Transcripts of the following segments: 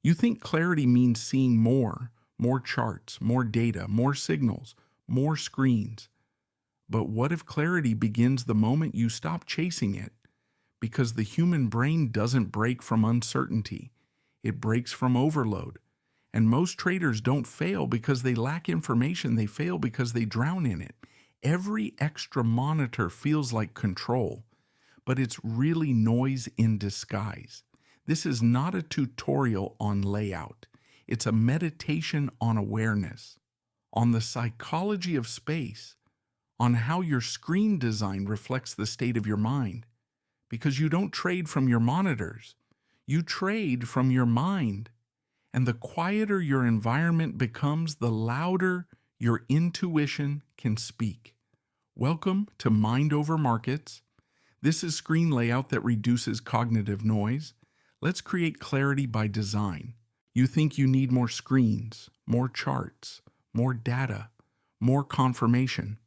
You think clarity means seeing more charts, more data, more signals, more screens. But what if clarity begins the moment you stop chasing it? Because the human brain doesn't break from uncertainty. It breaks from overload. And most traders don't fail because they lack information. They fail because they drown in it. Every extra monitor feels like control, but it's really noise in disguise. This is not a tutorial on layout. It's a meditation on awareness, on the psychology of space, on how your screen design reflects the state of your mind. Because you don't trade from your monitors. You trade from your mind. And the quieter your environment becomes, the louder your intuition can speak. Welcome to Mind Over Markets. This is screen layout that reduces cognitive noise. Let's create clarity by design. You think you need more screens, more charts, more data, more confirmation.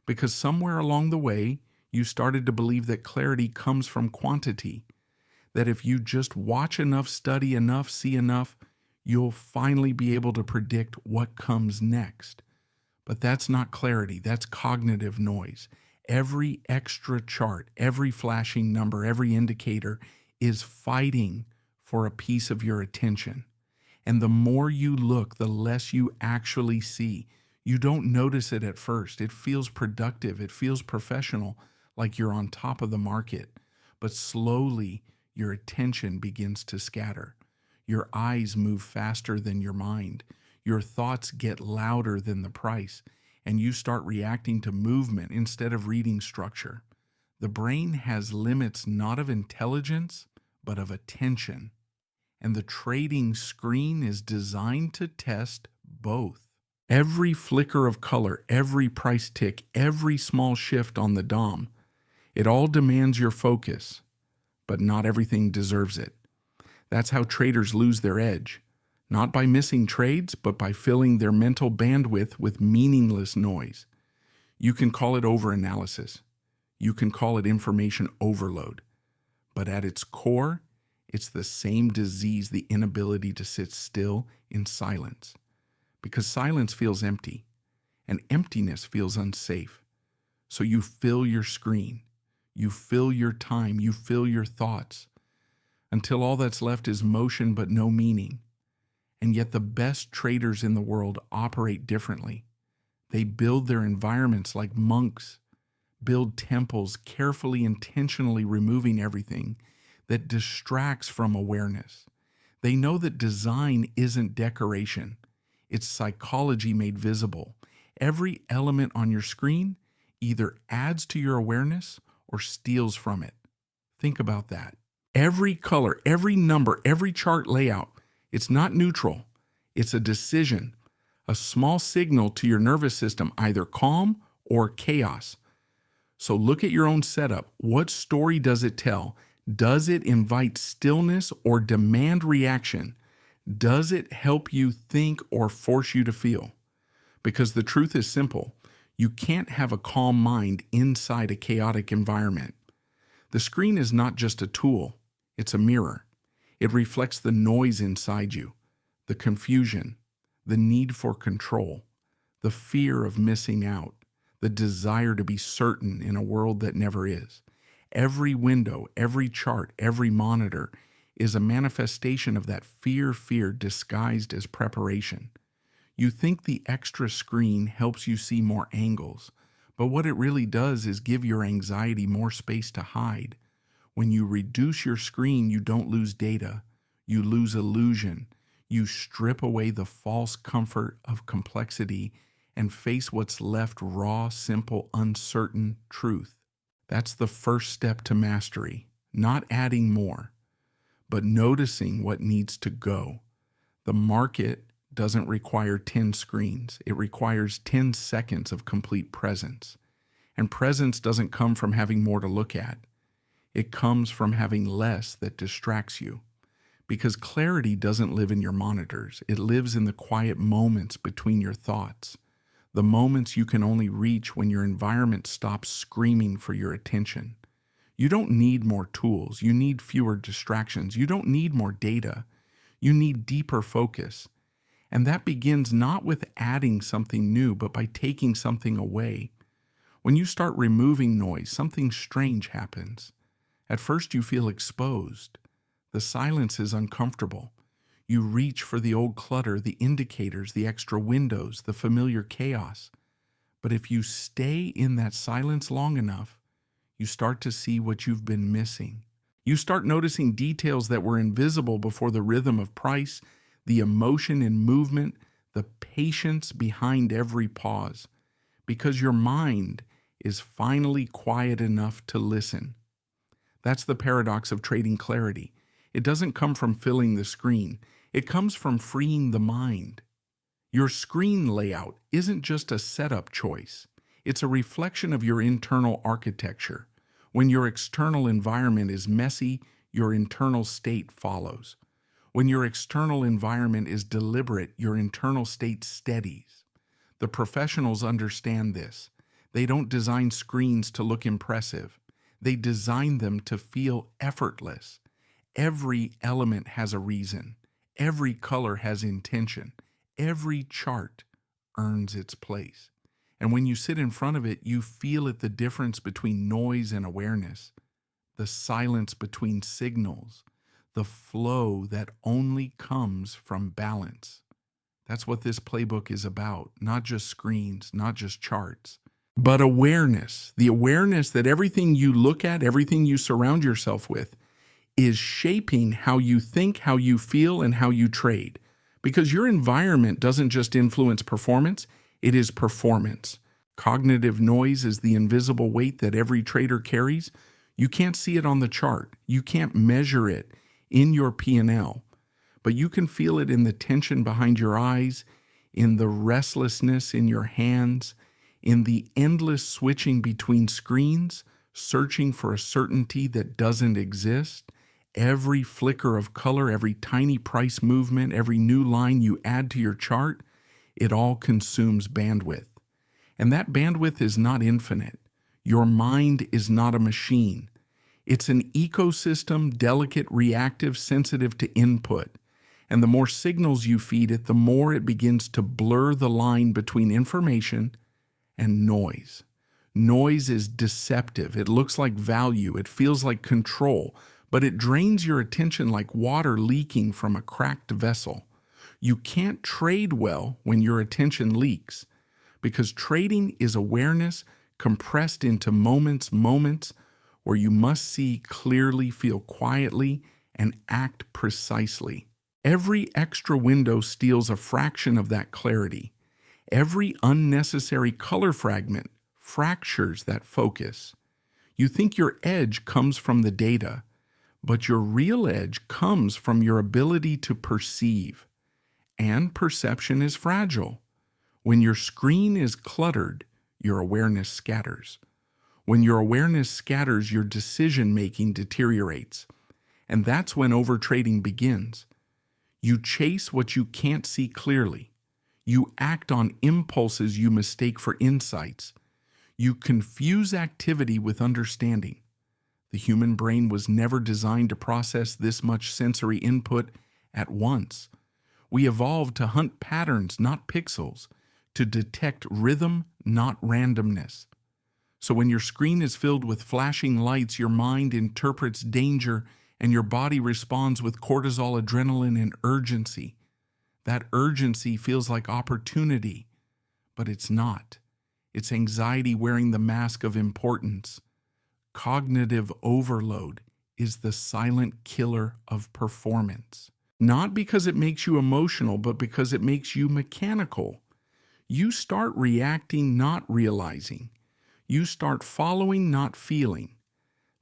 Because somewhere along the way, you started to believe that clarity comes from quantity, that if you just watch enough, study enough, see enough, you'll finally be able to predict what comes next. But that's not clarity, that's cognitive noise. Every extra chart, every flashing number, every indicator is fighting for a piece of your attention. And the more you look, the less you actually see. You don't notice it at first. It feels productive. It feels professional, like you're on top of the market. But slowly, your attention begins to scatter. Your eyes move faster than your mind. Your thoughts get louder than the price, and you start reacting to movement instead of reading structure. The brain has limits not of intelligence, but of attention. And the trading screen is designed to test both. Every flicker of color, every price tick, every small shift on the DOM, it all demands your focus, but not everything deserves it. That's how traders lose their edge, not by missing trades, but by filling their mental bandwidth with meaningless noise. You can call it overanalysis. You can call it information overload. But at its core, it's the same disease, the inability to sit still in silence. Because silence feels empty, and emptiness feels unsafe. So you fill your screen, you fill your time, you fill your thoughts, until all that's left is motion but no meaning. And yet the best traders in the world operate differently. They build their environments like monks, build temples, carefully, intentionally removing everything that distracts from awareness. They know that design isn't decoration. It's psychology made visible. Every element on your screen either adds to your awareness or steals from it. Think about that. Every color, every number, every chart layout, it's not neutral. It's a decision, a small signal to your nervous system, either calm or chaos. So look at your own setup. What story does it tell? Does it invite stillness or demand reaction? Does it help you think or force you to feel? Because the truth is simple. You can't have a calm mind inside a chaotic environment. The screen is not just a tool. It's a mirror. It reflects the noise inside you, the confusion, the need for control, the fear of missing out, the desire to be certain in a world that never is. Every window, every chart, every monitor is a manifestation of that fear disguised as preparation. You think the extra screen helps you see more angles, but what it really does is give your anxiety more space to hide. When you reduce your screen, you don't lose data, you lose illusion. You strip away the false comfort of complexity and face what's left raw, simple, uncertain truth. That's the first step to mastery, not adding more, but noticing what needs to go. The market doesn't require 10 screens. It requires 10 seconds of complete presence. And presence doesn't come from having more to look at. It comes from having less that distracts you. Because clarity doesn't live in your monitors. It lives in the quiet moments between your thoughts. The moments you can only reach when your environment stops screaming for your attention. You don't need more tools. You need fewer distractions. You don't need more data. You need deeper focus. And that begins not with adding something new, but by taking something away. When you start removing noise, something strange happens. At first, you feel exposed. The silence is uncomfortable. You reach for the old clutter, the indicators, the extra windows, the familiar chaos. But if you stay in that silence long enough, you start to see what you've been missing. You start noticing details that were invisible before: the rhythm of price, the emotion in movement, the patience behind every pause, because your mind is finally quiet enough to listen. That's the paradox of trading clarity. It doesn't come from filling the screen. It comes from freeing the mind. Your screen layout isn't just a setup choice. It's a reflection of your internal architecture. When your external environment is messy, your internal state follows. When your external environment is deliberate, your internal state steadies. The professionals understand this. They don't design screens to look impressive. They design them to feel effortless. Every element has a reason. Every color has intention. Every chart earns its place. And when you sit in front of it, you feel it, the difference between noise and awareness, the silence between signals, the flow that only comes from balance. That's what this playbook is about, not just screens, not just charts, but awareness. The awareness that everything you look at, everything you surround yourself with, is shaping how you think, how you feel, and how you trade. Because your environment doesn't just influence performance, it is performance. Cognitive noise is the invisible weight that every trader carries. You can't see it on the chart. You can't measure it in your P&L. But you can feel it in the tension behind your eyes, in the restlessness in your hands, in the endless switching between screens, searching for a certainty that doesn't exist. Every flicker of color, every tiny price movement, every new line you add to your chart, it all consumes bandwidth. And that bandwidth is not infinite. Your mind is not a machine. It's an ecosystem, delicate, reactive, sensitive to input. And the more signals you feed it, the more it begins to blur the line between information and noise. Noise is deceptive. It looks like value. It feels like control, but it drains your attention like water leaking from a cracked vessel. You can't trade well when your attention leaks, because trading is awareness compressed into moments where you must see clearly, feel quietly, and act precisely. Every extra window steals a fraction of that clarity. Every unnecessary color fragment fractures that focus. You think your edge comes from the data, but your real edge comes from your ability to perceive. And perception is fragile. When your screen is cluttered, your awareness scatters. When your awareness scatters, your decision-making deteriorates. And that's when overtrading begins. You chase what you can't see clearly. You act on impulses you mistake for insights. You confuse activity with understanding. The human brain was never designed to process this much sensory input at once. We evolved to hunt patterns, not pixels, to detect rhythm, not randomness. So when your screen is filled with flashing lights, your mind interprets danger and your body responds with cortisol, adrenaline, and urgency. That urgency feels like opportunity, but it's not. It's anxiety wearing the mask of importance. Cognitive overload is the silent killer of performance. Not because it makes you emotional, but because it makes you mechanical. You start reacting, not realizing. You start following, not feeling.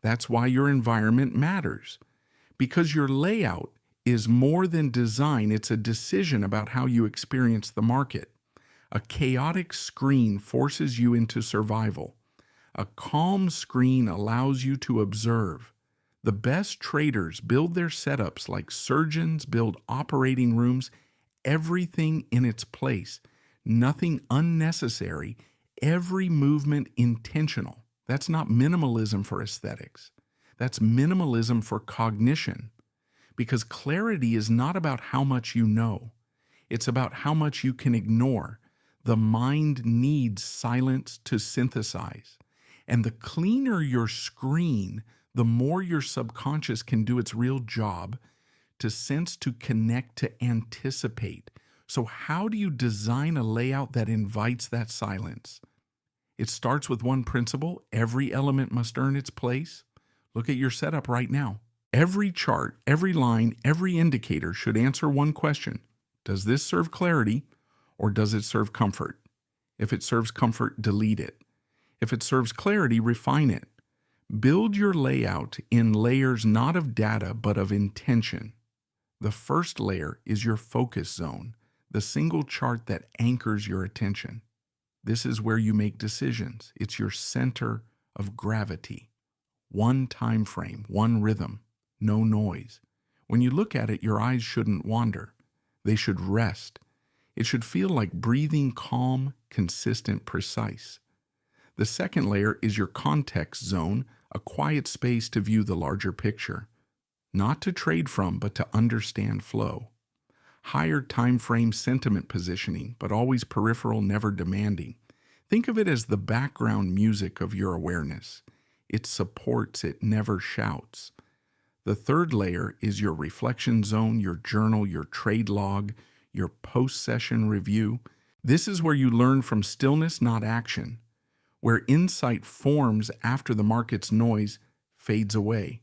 That's why your environment matters. Because your layout is more than design, it's a decision about how you experience the market. A chaotic screen forces you into survival. A calm screen allows you to observe. The best traders build their setups like surgeons build operating rooms, everything in its place, nothing unnecessary, every movement intentional. That's not minimalism for aesthetics. That's minimalism for cognition. Because clarity is not about how much you know, it's about how much you can ignore. The mind needs silence to synthesize. And the cleaner your screen, the more your subconscious can do its real job to sense, to connect, to anticipate. So, how do you design a layout that invites that silence? It starts with one principle: every element must earn its place. Look at your setup right now. Every chart, every line, every indicator should answer one question: does this serve clarity or does it serve comfort? If it serves comfort, delete it. If it serves clarity, refine it. Build your layout in layers not of data but of intention. The first layer is your focus zone, the single chart that anchors your attention. This is where you make decisions. It's your center of gravity. One time frame, one rhythm, no noise. When you look at it, your eyes shouldn't wander. They should rest. It should feel like breathing, calm, consistent, precise. The second layer is your context zone, a quiet space to view the larger picture. Not to trade from, but to understand flow. Higher time frame sentiment positioning, but always peripheral, never demanding. Think of it as the background music of your awareness. It supports, it never shouts. The third layer is your reflection zone, your journal, your trade log, your post-session review. This is where you learn from stillness, not action, where insight forms after the market's noise fades away.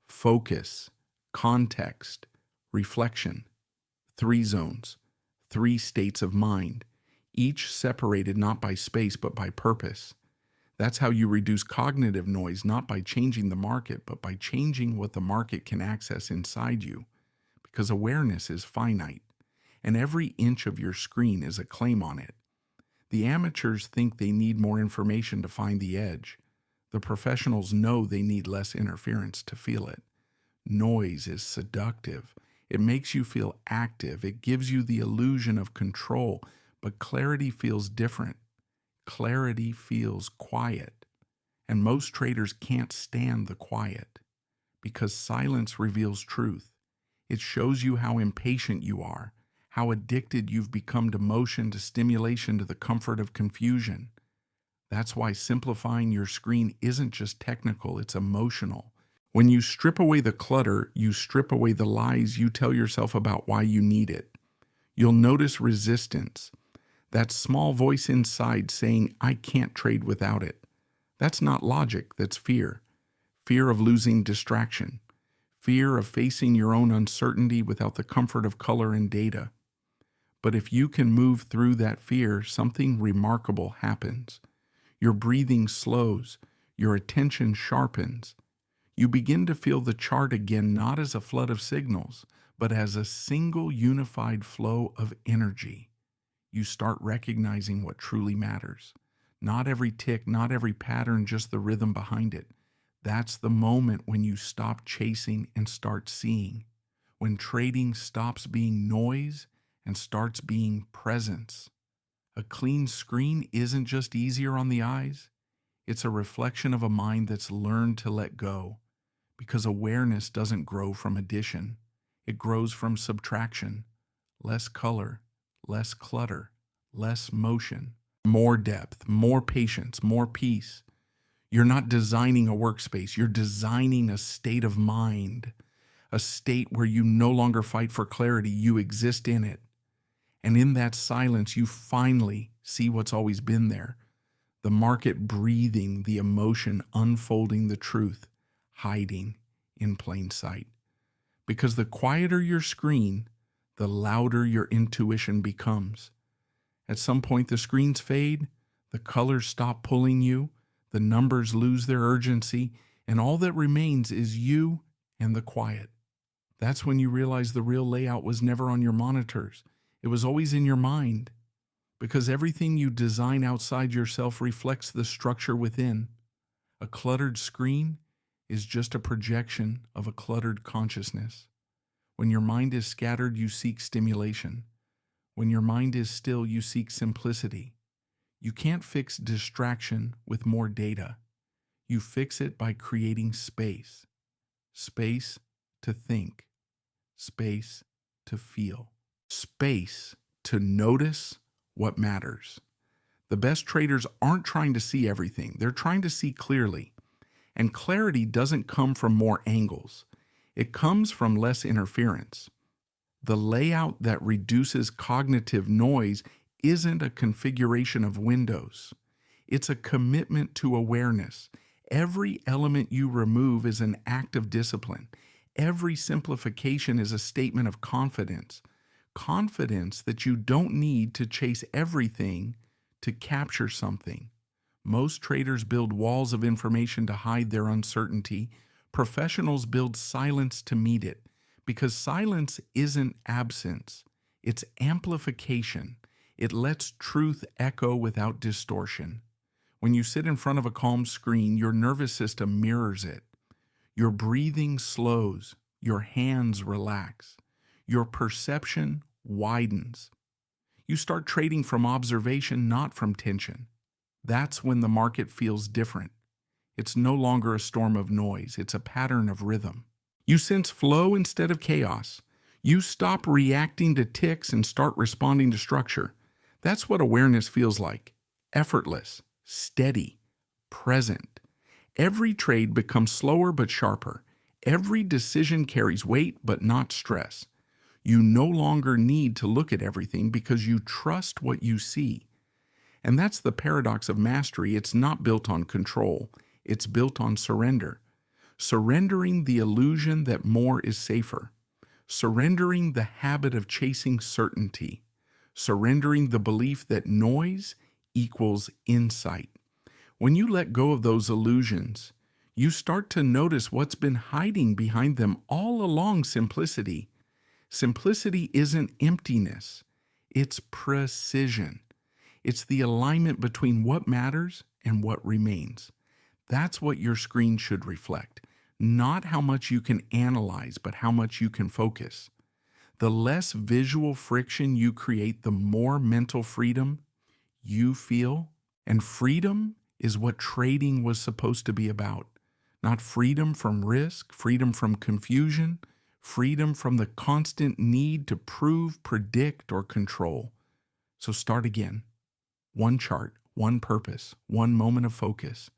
Focus, context, reflection. 3 zones, 3 states of mind, each separated not by space but by purpose. That's how you reduce cognitive noise, not by changing the market, but by changing what the market can access inside you. Because awareness is finite, and every inch of your screen is a claim on it. The amateurs think they need more information to find the edge. The professionals know they need less interference to feel it. Noise is seductive. It makes you feel active. It gives you the illusion of control, but clarity feels different. Clarity feels quiet, and most traders can't stand the quiet because silence reveals truth. It shows you how impatient you are, how addicted you've become to motion, to stimulation, to the comfort of confusion. That's why simplifying your screen isn't just technical, it's emotional. When you strip away the clutter, you strip away the lies you tell yourself about why you need it. You'll notice resistance. That small voice inside saying, I can't trade without it. That's not logic, that's fear. Fear of losing distraction. Fear of facing your own uncertainty without the comfort of color and data. But if you can move through that fear, something remarkable happens. Your breathing slows. Your attention sharpens. You begin to feel the chart again not as a flood of signals, but as a single unified flow of energy. You start recognizing what truly matters. Not every tick, not every pattern, just the rhythm behind it. That's the moment when you stop chasing and start seeing. When trading stops being noise and starts being presence. A clean screen isn't just easier on the eyes. It's a reflection of a mind that's learned to let go. Because awareness doesn't grow from addition. It grows from subtraction. Less color, less clutter, less motion, more depth, more patience, more peace. You're not designing a workspace. You're designing a state of mind, a state where you no longer fight for clarity. You exist in it. And in that silence, you finally see what's always been there. The market breathing, the emotion unfolding the truth, hiding in plain sight. Because the quieter your screen, the louder your intuition becomes. At some point, the screens fade, the colors stop pulling you, the numbers lose their urgency, and all that remains is you and the quiet. That's when you realize the real layout was never on your monitors. It was always in your mind. Because everything you design outside yourself reflects the structure within. A cluttered screen is just a projection of a cluttered consciousness. When your mind is scattered, you seek stimulation. When your mind is still, you seek simplicity. You can't fix distraction with more data. You fix it by creating space. Space to think. space to feel, space to notice what matters. The best traders aren't trying to see everything, they're trying to see clearly. And clarity doesn't come from more angles, it comes from less interference. The layout that reduces cognitive noise isn't a configuration of windows. It's a commitment to awareness. Every element you remove is an act of discipline. Every simplification is a statement of confidence. Confidence that you don't need to chase everything to capture something. Most traders build walls of information to hide their uncertainty. Professionals build silence to meet it, because silence isn't absence, it's amplification. It lets truth echo without distortion. When you sit in front of a calm screen, your nervous system mirrors it. Your breathing slows, your hands relax, your perception widens. You start trading from observation, not from tension. That's when the market feels different. It's no longer a storm of noise, it's a pattern of rhythm. You sense flow instead of chaos. You stop reacting to ticks and start responding to structure. That's what awareness feels like. Effortless, steady, present. Every trade becomes slower but sharper. Every decision carries weight but not stress. You no longer need to look at everything because you trust what you see. And that's the paradox of mastery. It's not built on control. It's built on surrender. Surrendering the illusion that more is safer. Surrendering the habit of chasing certainty. Surrendering the belief that noise equals insight. When you let go of those illusions, you start to notice what's been hiding behind them all along. Simplicity. Simplicity isn't emptiness. It's precision. It's the alignment between what matters and what remains. That's what your screen should reflect. Not how much you can analyze, but how much you can focus. The less visual friction you create, the more mental freedom you feel. And freedom is what trading was supposed to be about. Not freedom from risk, freedom from confusion, freedom from the constant need to prove, predict, or control. So start again. One chart, one purpose, one moment of focus.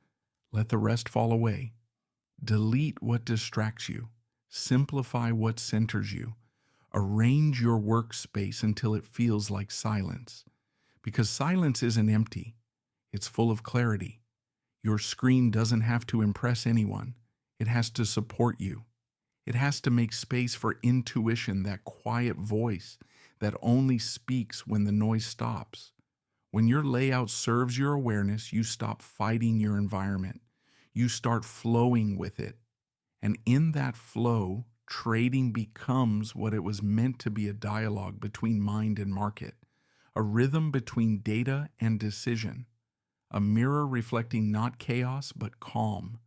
Let the rest fall away. Delete what distracts you. Simplify what centers you. Arrange your workspace until it feels like silence. Because silence isn't empty. It's full of clarity. Your screen doesn't have to impress anyone. It has to support you. It has to make space for intuition, that quiet voice that only speaks when the noise stops. When your layout serves your awareness, you stop fighting your environment. You start flowing with it. And in that flow, trading becomes what it was meant to be: a dialogue between mind and market, a rhythm between data and decision, a mirror reflecting not chaos but calm.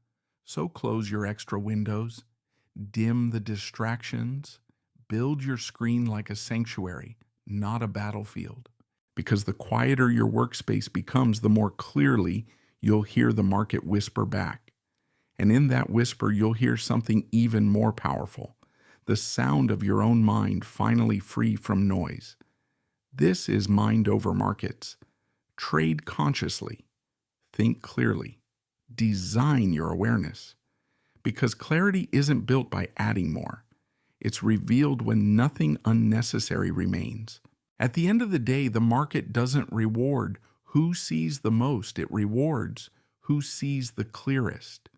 So close your extra windows, dim the distractions, build your screen like a sanctuary, not a battlefield. Because the quieter your workspace becomes, the more clearly you'll hear the market whisper back. And in that whisper, you'll hear something even more powerful: the sound of your own mind finally free from noise. This is Mind Over Markets. Trade consciously. Think clearly. Design your awareness. Because clarity isn't built by adding more. It's revealed when nothing unnecessary remains. At the end of the day, the market doesn't reward who sees the most. It rewards who sees the clearest.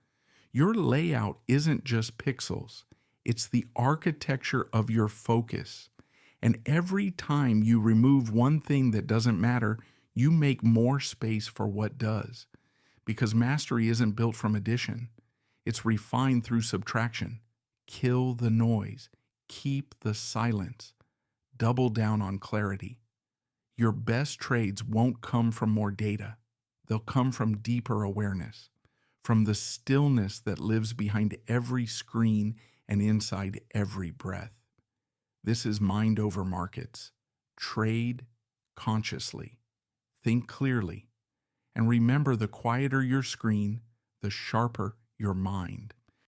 Your layout isn't just pixels. It's the architecture of your focus. And every time you remove one thing that doesn't matter, you make more space for what does. Because mastery isn't built from addition. It's refined through subtraction. Kill the noise. Keep the silence. Double down on clarity. Your best trades won't come from more data. They'll come from deeper awareness, from the stillness that lives behind every screen and inside every breath. This is Mind Over Markets. Trade consciously. Think clearly. And remember, the quieter your screen, the sharper your mind.